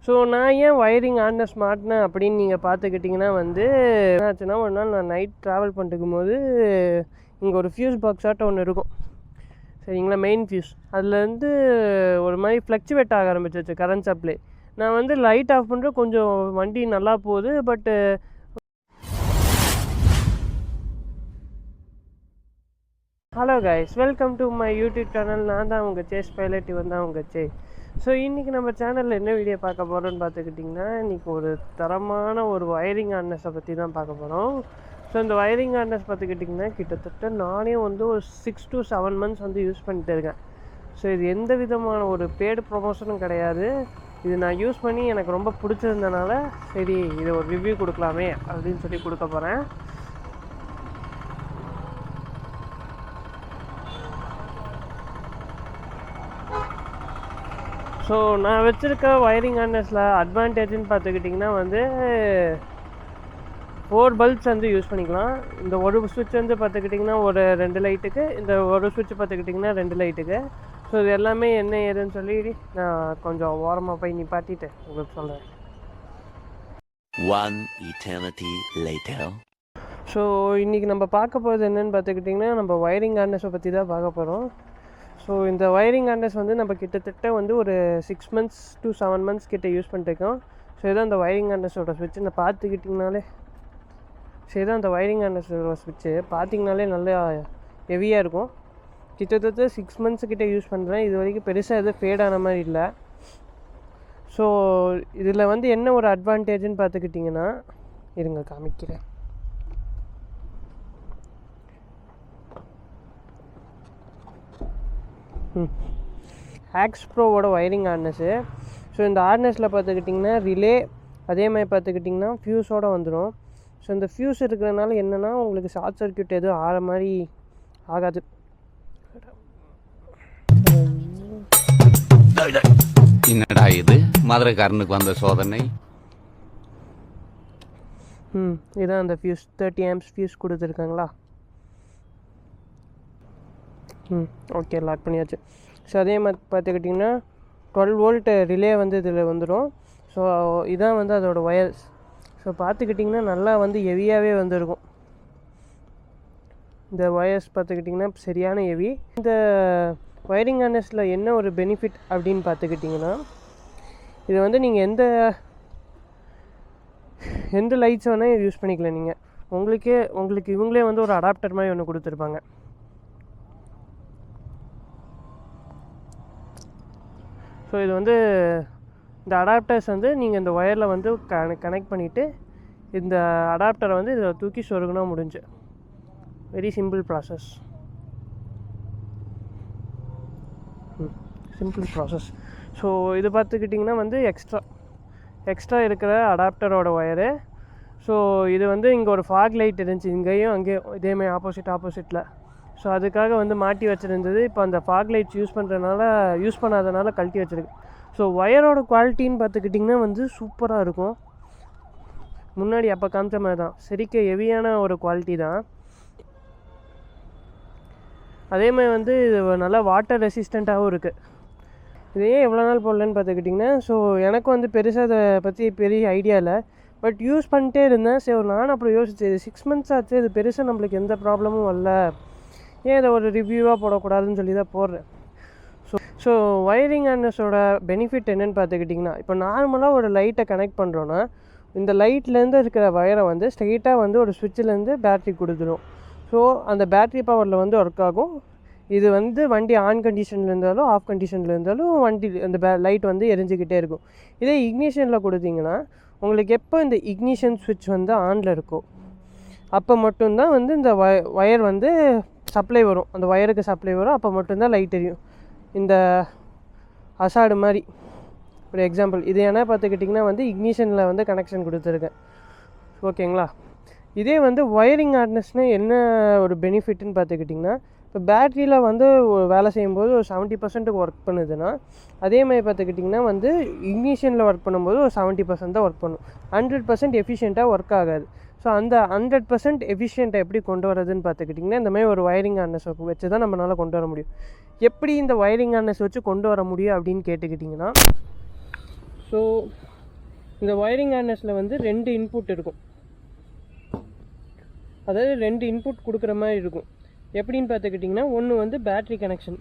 So நான் ஏன் wiring harness மாட்டினேன் அப்படின்னு நீங்கள் பார்த்துக்கிட்டிங்கன்னா வந்து என்னாச்சுன்னா ஒரு நாள் நான் நைட் ட்ராவல் பண்ணிருக்கும் போது இங்கே ஒரு ஃபியூஸ் பாக்ஸ் ஆட்டம் ஒன்று இருக்கும் சரிங்களா, மெயின் ஃபியூஸ். அதுலேருந்து ஒரு மாதிரி ஃப்ளக்சுவேட் ஆக ஆரம்பிச்சிச்சு கரண்ட் சப்ளை. நான் வந்து லைட் ஆஃப் பண்ணுறேன், கொஞ்சம் வண்டி நல்லா போகுது. பட்டு hello guys, welcome to my YouTube channel. நான் தான் உங்கள் சேஸ் பைலட், இவன் தான் உங்கள் சே. ஸோ இன்றைக்கி நம்ம சேனலில் என்ன வீடியோ பார்க்க போகிறோன்னு பார்த்துக்கிட்டிங்கன்னா, இன்றைக்கி ஒரு தரமான ஒரு ஒயரிங் ஹார்னஸை பற்றி தான் பார்க்க போகிறோம். ஸோ இந்த ஒயரிங் ஹார்னஸ் பார்த்துக்கிட்டிங்கன்னா கிட்டத்தட்ட நானே வந்து ஒரு 6 to 7 months வந்து யூஸ் பண்ணிட்டு இருக்கேன். ஸோ இது எந்த விதமான ஒரு பேடு ப்ரொமோஷனும் கிடையாது. இது நான் யூஸ் பண்ணி எனக்கு ரொம்ப பிடிச்சிருந்தனால சரி இதை ஒரு ரிவ்யூ கொடுக்கலாமே அப்படின்னு சொல்லி கொடுக்க போகிறேன். ஸோ நான் வச்சுருக்க ஒயரிங் ஹார்னஸில் அட்வான்டேஜ்னு பார்த்துக்கிட்டிங்கன்னா வந்து 4 பல்ப்ஸ் வந்து யூஸ் பண்ணிக்கலாம். இந்த ஒரு சுவிட்ச் வந்து பார்த்துக்கிட்டிங்கன்னா ஒரு 2 லைட்டுக்கு, இந்த ஒரு சுவிட்ச் பார்த்துக்கிட்டிங்கன்னா 2 லைட்டுக்கு. ஸோ இது எல்லாமே என்ன ஏதுன்னு சொல்லி நான் கொஞ்சம் ஓரமாக போய் நிப்பாட்டிட்டு உங்களுக்கு சொல்கிறேன். ஸோ இன்றைக்கி நம்ம பார்க்க போகிறது என்னென்னு பார்த்துக்கிட்டிங்கன்னா, நம்ம ஒயரிங் ஹார்னஸை பற்றி தான் பார்க்க போகிறோம். ஸோ இந்த ஒயரிங் ஹார்னஸ் வந்து நம்ம கிட்டத்தட்ட வந்து ஒரு 6 months to 7 months கிட்ட யூஸ் பண்ணிட்டுருக்கோம். ஸோ இதான் இந்த ஒயரிங் ஹார்னஸோட ஸ்விட்ச். நான் பார்த்துக்கிட்டிங்கனாலே ஸோ இதான் இந்த ஒயரிங் ஹார்னஸோட ஸ்விட்ச்சு. பார்த்திங்கனாலே நல்லா ஹெவியாக இருக்கும். கிட்டத்தட்ட 6 months கிட்ட யூஸ் பண்ணுறேன். இது வரைக்கும் பெருசாக எதுவும் ஃபேடான மாதிரி இல்லை. ஸோ இதில் வந்து என்ன ஒரு அட்வான்டேஜ்னு பார்த்துக்கிட்டிங்கன்னா, இருங்க காமிக்கிறேன். ஆக்ஸ் ப்ரோவோட ஒயரிங் ஹார்னஸு. ஸோ இந்த ஹார்னஸில் பார்த்துக்கிட்டிங்கன்னா ரிலே, அதே மாதிரி பார்த்துக்கிட்டிங்கன்னா ஃபியூஸோடு வந்துடும். ஸோ இந்த ஃபியூஸ் இருக்கிறதுனால என்னென்னா உங்களுக்கு ஷார்ட் சர்க்யூட் எதுவும் ஆகிற மாதிரி ஆகாது. என்னடா இது மதுரைக்காரனுக்கு வந்த சோதனை. இதுதான் அந்த ஃபியூஸ் 30 amps ஃபியூஸ் கொடுத்துருக்காங்களா. ஓகே, லாக் பண்ணியாச்சு. ஸோ அதே மாதிரி பார்த்துக்கிட்டிங்கன்னா 12 volt ரிலே வந்து இதில் வந்துடும். ஸோ இதான் வந்து அதோட ஒயர்ஸ். ஸோ பார்த்துக்கிட்டிங்கன்னா நல்லா வந்து ஹெவியாகவே வந்துருக்கும். இந்த ஒயர்ஸ் பார்த்துக்கிட்டிங்கன்னா சரியான ஹெவி. இந்த ஒயரிங் ஹார்னஸில் என்ன ஒரு பெனிஃபிட் அப்படின்னு பார்த்துக்கிட்டிங்கன்னா, இது வந்து நீங்கள் எந்த லைட்ஸ் வேணால் யூஸ் பண்ணிக்கலாம். நீங்கள் உங்களுக்கு இவங்களே வந்து ஒரு அடாப்டர் மாதிரி ஒன்று கொடுத்துருப்பாங்க. ஸோ இது வந்து இந்த அடாப்டர்ஸ் வந்து நீங்கள் இந்த ஒயரில் வந்து கனெக்ட் பண்ணிவிட்டு இந்த அடாப்டரை வந்து இதில் தூக்கி சொருகுனா முடிஞ்சு. Very simple process. ஸோ இது பார்த்துக்கிட்டிங்கன்னா வந்து எக்ஸ்ட்ரா இருக்கிற அடாப்டரோட ஒயரு. ஸோ இது வந்து இங்கே ஒரு ஃபாக் லைட் இருந்துச்சு, இங்கேயும் அங்கேயும் இதேமாதிரி ஆப்போசிட்டில். ஸோ அதுக்காக வந்து மாட்டி வச்சுருந்தது. இப்போ அந்த ஃபாக் லைட்ஸ் யூஸ் பண்ணாதனால கழட்டி வச்சுருக்கு. ஸோ ஒயரோட குவாலிட்டின்னு பார்த்துக்கிட்டிங்கன்னா வந்து சூப்பராக இருக்கும். முன்னாடி அப்போ காமிச்ச மாதிரி தான், சரிக்க ஹெவியான ஒரு குவாலிட்டி தான். அதேமாதிரி வந்து இது நல்லா வாட்டர் ரெசிஸ்டண்ட்டாகவும் இருக்குது. இது ஏன் எவ்வளோ நாள் போடலன்னு பார்த்துக்கிட்டிங்கன்னா, ஸோ எனக்கு வந்து பெருசாக அதை பற்றி பெரிய ஐடியா இல்லை. பட் யூஸ் பண்ணிட்டே இருந்தேன். சரி நானும் அப்புறம் யோசிச்சேன், இது 6 months ஆச்சு, இது பெருசாக நம்மளுக்கு எந்த ப்ராப்ளமும் வரல, ஏன் இதை ஒரு ரிவ்யூவாக போடக்கூடாதுன்னு சொல்லி தான் போடுறேன். ஸோ ஒயரிங் ஹார்னஸோட பெனிஃபிட் என்னென்னு பார்த்துக்கிட்டிங்கன்னா, இப்போ நார்மலாக ஒரு லைட்டை கனெக்ட் பண்ணுறோன்னா இந்த லைட்லேருந்து இருக்கிற வயரை வந்து ஸ்ட்ரெயிட்டாக வந்து ஒரு ஸ்விட்சிலேருந்து பேட்ரி கொடுத்துடும். ஸோ அந்த பேட்ரி பவரில் வந்து ஒர்க் ஆகும். இது வந்து வண்டி ஆன் கண்டிஷனில் இருந்தாலும் ஆஃப் கண்டிஷனில் இருந்தாலும் வண்டி அந்த லைட் வந்து எரிஞ்சிக்கிட்டே இருக்கும். இதே இக்னிஷனில் கொடுத்தீங்கன்னா உங்களுக்கு எப்போ இந்த இக்னிஷன் ஸ்விட்ச் வந்து ஆனில் இருக்கோ அப்போ மட்டும்தான் வந்து இந்த ஒயர் வந்து சப்ளை வரும், அந்த ஒயருக்கு சப்ளை வரும். அப்போ மட்டும்தான் லைட் எரியும். இந்த அசாடு மாதிரி ஒரு எக்ஸாம்பிள் இது என்ன பார்த்துக்கிட்டிங்கன்னா வந்து இக்னிஷனில் வந்து கனெக்ஷன் கொடுத்துருக்கேன். ஓகேங்களா. இதே வந்து ஒயரிங் ஹார்னஸ்னால் என்ன ஒரு பெனிஃபிட்னு பார்த்துக்கிட்டிங்கன்னா, இப்போ பேட்ரியில் வந்து வேலை செய்யும்போது ஒரு 70% ஒர்க் பண்ணுதுன்னா, அதே மாதிரி பார்த்துக்கிட்டிங்கன்னா வந்து இக்னிஷனில் ஒர்க் பண்ணும்போது ஒரு 70% தான் ஒர்க் பண்ணும். 100% எஃபிஷியண்ட்டாக ஒர்க் ஆகாது. ஸோ அந்த 100% எஃபிஷியண்ட்டை எப்படி கொண்டு வரதுன்னு பார்த்துக்கிட்டிங்கன்னா, இந்த மாதிரி ஒரு ஒயரிங் ஹார்னஸ் வச்சு தான் நம்மளால் கொண்டு வர முடியும். எப்படி இந்த ஒயரிங் ஹார்னஸ் வச்சு கொண்டு வர முடியும் அப்படின்னு கேட்டுக்கிட்டிங்கன்னா, ஸோ இந்த ஒயரிங் ஹார்னஸில் வந்து 2 இன்புட் இருக்கும், அதாவது 2 இன்புட் கொடுக்குற மாதிரி இருக்கும். எப்படின்னு பார்த்துக்கிட்டிங்கன்னா ஒன்று வந்து பேட்ரி கனெக்ஷன்.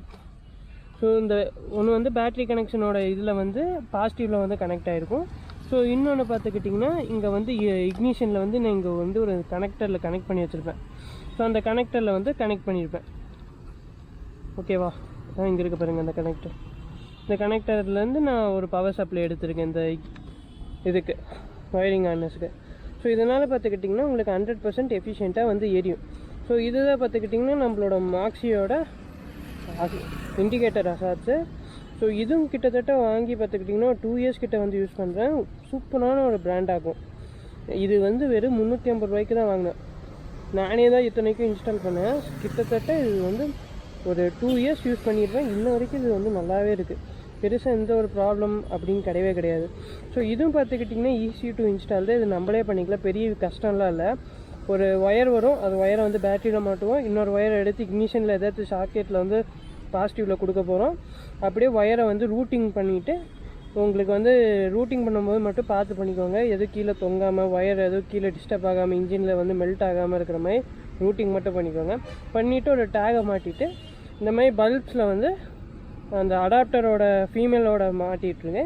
ஸோ இந்த ஒன்று வந்து பேட்ரி கனெக்ஷனோட இதில் வந்து பாசிட்டிவில் வந்து கனெக்ட் ஆகிருக்கும். ஸோ இன்னொன்று பார்த்துக்கிட்டிங்கன்னா இங்கே வந்து இக்னிஷனில் வந்து நான் இங்கே வந்து ஒரு கனெக்டரில் கனெக்ட் பண்ணி வச்சுருப்பேன். ஸோ அந்த கனெக்டரில் வந்து கனெக்ட் பண்ணியிருப்பேன். ஓகேவா, இங்கே இருக்க பாருங்கள் அந்த கனெக்டர். இந்த கனெக்டர்லேருந்து நான் ஒரு பவர் சப்ளை எடுத்திருக்கேன் இந்த இதுக்கு ஒயரிங் ஹார்னஸுக்கு. ஸோ இதனால் பார்த்துக்கிட்டிங்கன்னா உங்களுக்கு 100% எஃபிஷியண்ட்டாக வந்து எரியும். ஸோ இதுதான் பார்த்துக்கிட்டிங்கன்னா நம்மளோட மாக்ஸியோட இண்டிகேட்டர் ஹசார்ட்ஸு. ஸோ இதுவும் கிட்டத்தட்ட வாங்கி பார்த்துக்கிட்டிங்கன்னா 2 இயர்ஸ் கிட்ட வந்து யூஸ் பண்ணுறேன். சூப்பரான ஒரு பிராண்ட் ஆகும். இது வந்து வெறும் 350 ரூபாய்க்கு தான் வாங்கினேன். நானே தான் இத்தனைக்கும் இன்ஸ்டால் பண்ணேன். கிட்டத்தட்ட இது வந்து ஒரு 2 இயர்ஸ் யூஸ் பண்ணியிருப்பேன். இன்ன வரைக்கும் இது வந்து நல்லாவே இருக்குது. பெருசாக எந்த ஒரு ப்ராப்ளம் அப்படின்னு கிடையாது. ஸோ இதுவும் பார்த்துக்கிட்டிங்கன்னா ஈஸி டு இன்ஸ்டால் தான். இது நம்மளே பண்ணிக்கலாம், பெரிய கஷ்டம்லாம் இல்லை. ஒரு ஒயர் வரும், அது ஒயரை வந்து பேட்டரியில் மாட்டுவோம். இன்னொரு ஒயரை எடுத்து இக்னிஷனில் ஏதாச்சும் சாக்கெட்டில் வந்து பாசிட்டிவில் கொடுக்க போகிறோம். அப்படியே ஒயரை வந்து ரூட்டிங் பண்ணிவிட்டு உங்களுக்கு வந்து ரூட்டிங் பண்ணும்போது மட்டும் பார்த்து பண்ணிக்கோங்க. எதுவும் கீழே தொங்காமல், ஒயர் எதுவும் கீழே டிஸ்டர்ப் ஆகாமல், இன்ஜினில் வந்து மெல்ட் ஆகாமல் இருக்கிற மாதிரி ரூட்டிங் மட்டும் பண்ணிக்கோங்க. பண்ணிவிட்டு ஒரு டேகை மாட்டிட்டு இந்த மாதிரி பல்ப்ஸில் வந்து அந்த அடாப்டரோட ஃபீமேலோட மாட்டிகிட்ருங்க.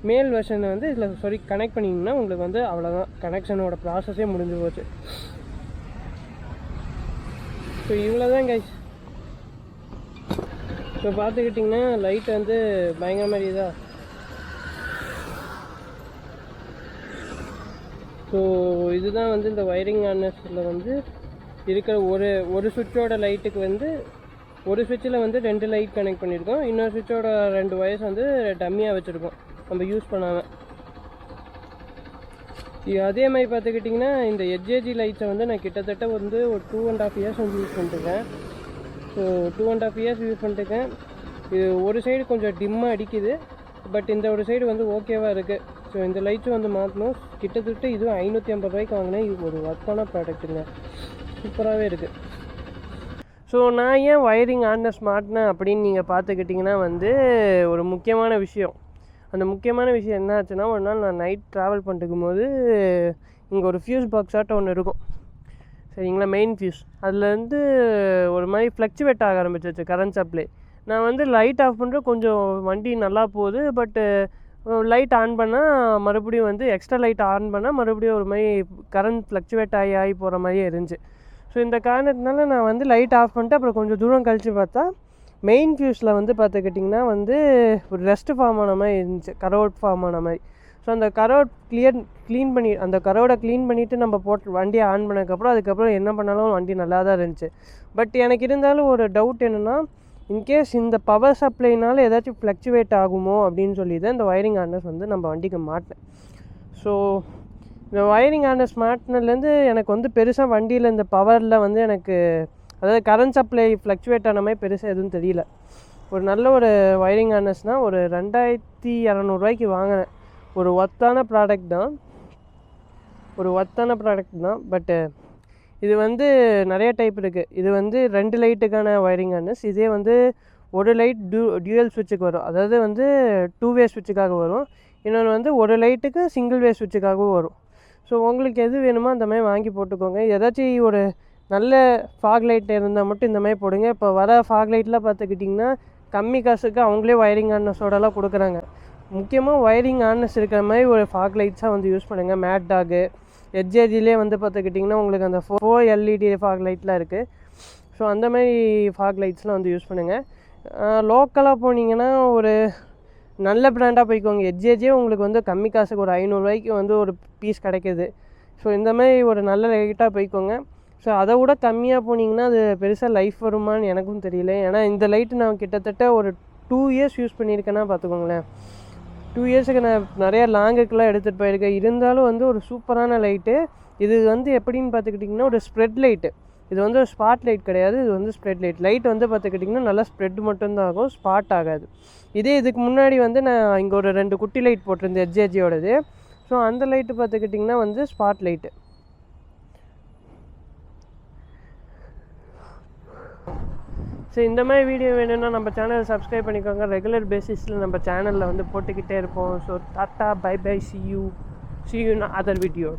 மேல் வெர்ஷனை வந்து இதில் கனெக்ட் பண்ணிங்கன்னா உங்களுக்கு வந்து அவ்வளோதான், கனெக்ஷனோட ப்ராசஸே முடிஞ்சு போச்சு. ஸோ இவ்வளோ தான் கைஸ். இப்போ பார்த்துக்கிட்டிங்கன்னா லைட் வந்து பயங்கர மாதிரி தான். ஸோ இதுதான் வந்து இந்த ஒயரிங் ஹார்னஸில் வந்து இருக்கிற ஒரு சுவிட்சோட லைட்டுக்கு வந்து ஒரு சுவிட்சில் வந்து 2 லைட் கனெக்ட் பண்ணியிருக்கோம். இன்னொரு சுவிட்சோட 2 வயர்ஸ் வந்து டம்மியாக வச்சுருக்கோம் நம்ம யூஸ் பண்ணாமல். அதே மாதிரி பார்த்துக்கிட்டிங்கன்னா இந்த எட்ஜேஜி லைட்ஸை வந்து நான் கிட்டத்தட்ட வந்து ஒரு 2.5 இயர்ஸ் வந்து யூஸ் பண்ணிட்டுருக்கேன். ஸோ 2.5 இயர்ஸ் யூஸ் பண்ணிட்டுருக்கேன். இது ஒரு சைடு கொஞ்சம் டிம்மாக அடிக்குது, பட் இந்த ஒரு சைடு வந்து ஓகேவாக இருக்குது. ஸோ இந்த லைட்ஸும் வந்து மாற்றணும். கிட்டத்தட்ட இதுவும் 550 ரூபாய்க்கு வாங்கினேன். இது ஒரு ஒர்க்கான ப்ராடக்ட்டுங்க, சூப்பராகவே இருக்குது. ஸோ நான் ஏன் ஒயரிங் ஹார்னஸ் மாட்டினேன் அப்படின்னு நீங்கள் பார்த்துக்கிட்டிங்கன்னா வந்து ஒரு முக்கியமான விஷயம். அந்த முக்கியமான விஷயம் என்ன ஆச்சுன்னா, ஒரு நாள் நான் நைட் ட்ராவல் பண்ணிருக்கும் போது இங்கே ஒரு ஃபியூஸ் பாக்ஸ் ஆட்டம் ஒன்று இருக்கும், சரிங்களா, மெயின் ஃபியூஸ். அதுலேருந்து ஒரு மாதிரி ஃப்ளக்சுவேட் ஆக ஆரம்பிச்சிச்சு கரண்ட் சப்ளை. நான் வந்து லைட் ஆஃப் பண்ணுற கொஞ்சம் வண்டி நல்லா போகுது, பட்டு லைட் ஆன் பண்ணால் மறுபடியும் வந்து எக்ஸ்ட்ரா லைட் ஆன் பண்ணால் மறுபடியும் ஒரு மாதிரி கரண்ட் ஃப்ளக்சுவேட் ஆகி போகிற மாதிரியே இருந்துச்சு. ஸோ இந்த காரணத்தினால நான் வந்து லைட் ஆஃப் பண்ணிட்டு அப்புறம் கொஞ்சம் தூரம் கழித்து பார்த்தா மெயின் ஃபியூஸில் வந்து பார்த்துக்கிட்டிங்கன்னா வந்து ஒரு ரெஸ்ட் ஃபார்ம் ஆன மாதிரி இருந்துச்சு, கரோட் ஃபார்ம் ஆன மாதிரி. ஸோ அந்த கரோட் க்ளீன் பண்ணி அந்த கரோடை க்ளீன் பண்ணிவிட்டு நம்ம போட்டு வண்டியை ஆன் பண்ணதுக்கப்புறம் அதுக்கப்புறம் என்ன பண்ணாலும் வண்டி நல்லா தான் இருந்துச்சு. பட் எனக்கு இருந்தாலும் ஒரு டவுட் என்னென்னா, இன்கேஸ் இந்த பவர் சப்ளைனால் ஏதாச்சும் ஃப்ளக்சுவேட் ஆகுமோ அப்படின்னு சொல்லி தான் இந்த ஒயரிங் ஹார்னஸ் வந்து நம்ம வண்டிக்கு மாட்டினேன். ஸோ இந்த ஒயரிங் ஹார்னஸ் மாட்டினதுலேருந்து எனக்கு வந்து பெருசாக வண்டியில் இந்த பவரில் வந்து எனக்கு, அதாவது கரண்ட் சப்ளை ஃப்ளக்சுவேட் ஆன மாதிரி பெருசாக எதுவும் தெரியல. ஒரு நல்ல ஒரு ஒயரிங் ஹார்னஸ்னால் ஒரு 2200 ரூபாய்க்கு வாங்கினேன். ஒரு ஒர்த்தான ப்ராடக்ட் தான். பட்டு இது வந்து நிறைய டைப் இருக்குது. இது வந்து 2 லைட்டுக்கான ஒயரிங் ஹார்னஸ். இதே வந்து ஒரு லைட் டியூயல் ஸ்விட்சுக்கு வரும், அதாவது வந்து 2 வே ஸ்விட்சுக்காக வரும். இன்னொன்று வந்து ஒரு லைட்டுக்கு சிங்கிள் வே ஸ்விட்சுக்காகவும் வரும். ஸோ உங்களுக்கு எது வேணுமோ அந்த மாதிரி வாங்கி போட்டுக்கோங்க. ஏதாச்சும் ஒரு நல்ல ஃபாக் லைட் இருந்தால் மட்டும் இந்த மாதிரி போடுங்க. இப்போ வர ஃபாக் லைட்லாம் பார்த்துக்கிட்டிங்கன்னா கம்மி காசுக்கு அவங்களே ஒயரிங் ஹார்னஸோடலாம் கொடுக்குறாங்க. முக்கியமாக ஒயரிங் ஹார்னஸ் இருக்கிற மாதிரி ஒரு ஃபாக் லைட்ஸாக வந்து யூஸ் பண்ணுங்கள். மேட் டாகு, எட்ஜேஜிலே வந்து பார்த்துக்கிட்டிங்கன்னா உங்களுக்கு அந்த 4 LED ஃபாக் லைட்லாம் இருக்குது. ஸோ அந்த மாதிரி ஃபாக் லைட்ஸ்லாம் வந்து யூஸ் பண்ணுங்கள். லோக்கலாக போனீங்கன்னா ஒரு நல்ல பிராண்டாக போய்க்கோங்க. எட்ஜேஜே உங்களுக்கு வந்து கம்மி காசுக்கு ஒரு 500 ரூபாய்க்கு வந்து ஒரு பீஸ் கிடைக்கிது. ஸோ இந்த மாதிரி ஒரு நல்ல லைட்டாக போய்க்கோங்க. ஸோ அதை விட கம்மியாக போனீங்கன்னா அது பெருசாக லைஃப் வருமானு எனக்கும் தெரியல. ஏன்னா இந்த லைட்டு நான் கிட்டத்தட்ட ஒரு 2 இயர்ஸ் யூஸ் பண்ணியிருக்கேன்னா பார்த்துக்கோங்களேன். 2 இயர்ஸுக்கு நான் நிறையா லாங்குக்கெலாம் எடுத்துகிட்டு போயிருக்கேன். இருந்தாலும் வந்து ஒரு சூப்பரான லைட்டு. இது வந்து எப்படின்னு பார்த்துக்கிட்டிங்கன்னா ஒரு ஸ்ப்ரெட் லைட்டு. இது வந்து ஒரு ஸ்பாட் லைட் கிடையாது, இது வந்து ஸ்ப்ரெட் லைட் வந்து பார்த்துக்கிட்டிங்கன்னா நல்லா ஸ்ப்ரெட் மட்டும்தான் ஆகும், ஸ்பாட் ஆகாது. இதே இதுக்கு முன்னாடி வந்து நான் இங்கே ஒரு 2 குட்டி லைட் போட்டிருந்தேன் எட்ஜேஜியோடது. ஸோ அந்த லைட்டு பார்த்துக்கிட்டிங்கன்னா வந்து ஸ்பாட் லைட்டு. ஸோ இந்த மாதிரி வீடியோ வேணும்னா நம்ம சேனலை சப்ஸ்கிரைப் பண்ணிக்கோங்க. ரெகுலர் பேசிஸில் நம்ம சேனலில் வந்து போட்டுக்கிட்டே இருப்போம். So tata, bye bye, see you. see you in other video.